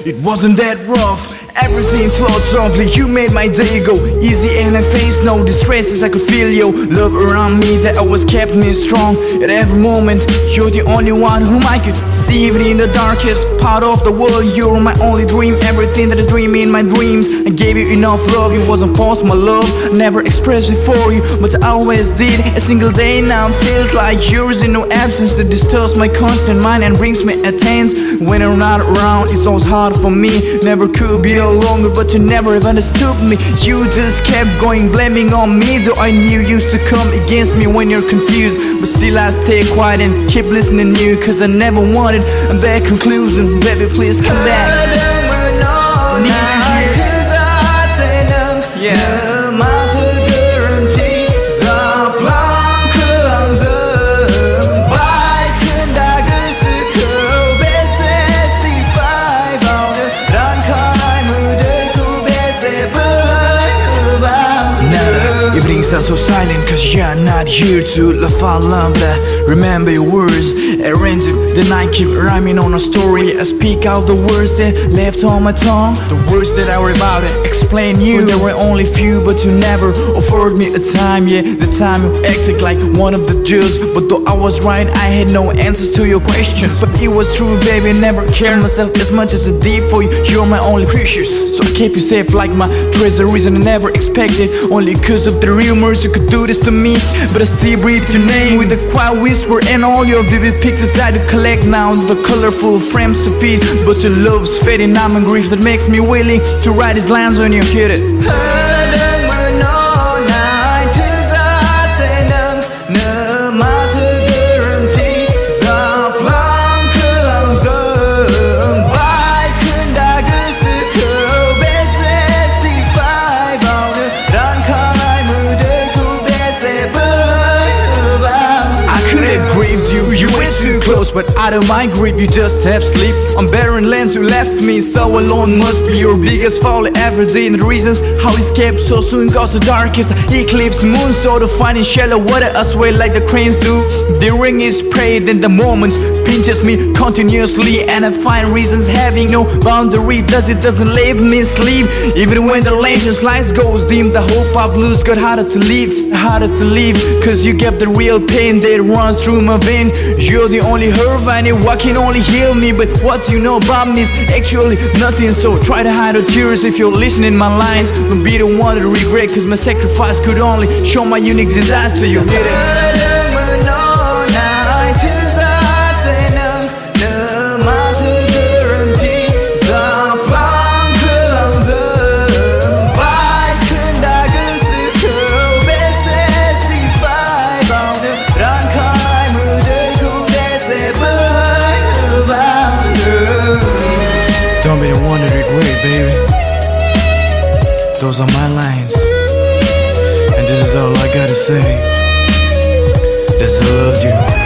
It wasn't that rough, everything flowed softly. You made my day go easy and I faced no distresses. I could feel your love around me that always kept me strong. At every moment, you're the only one whom I could see. Even in the darkest part of the world, you're my only dream. Everything that I dream in my dreams, I gave you enough love. It wasn't forced, my love, I never expressed it for you, but I always did. A single day now feels like yours in no absence that disturbs my constant mind and brings me at tense. When I'm not around, it's always hard for me. Never could be longer, but you never have understood me. You just kept going, blaming on me, though I knew you used to come against me when you're confused. But still I stay quiet and keep listening to you, cause I never wanted a bad conclusion. Baby, please come back. Evenings are so silent cause you're not here to laugh out loud. Remember your words, arrange it, then I keep rhyming on a story. I speak out the words that left on my tongue, the words that I were about to explain you. There were only few, but you never offered me a time. Yeah, the time you acted like one of the judges, but though I was right, I had no answers to your questions. But it was true, baby, never cared myself as much as I did for you. You're my only precious, so I kept you safe like my treasure. Reason I never expected, only cause of the rumors you could do this to me. But I still breathe your name with a quiet whisper, and all your vivid pictures I do collect now, the colorful frames to feed. But your love's fading, I'm in grief that makes me willing to write these lines when you hear it. You went too close, but out of my grip you just have sleep. On barren lands you left me so alone. Must be your biggest fault ever did. And the reasons how it escaped so soon cause the darkest eclipse moon, so to find in shallow water I swear like the cranes do. The ring is prey, then the moments pinches me continuously, and I find reasons having no boundary. Doesn't leave me sleep. Even when the legends lights goes dim, the hope I've lost got harder to leave, cause you kept the real pain that runs through my vein. You're the only herb I need, what can only heal me. But what you know about me is actually nothing, so try to hide your tears if you're listening my lines. Don't be the one to regret, cause my sacrifice could only show my unique desires to you. Hit it. Don't be the one to regret, baby. Those are my lines, and this is all I gotta say. That's I loved you.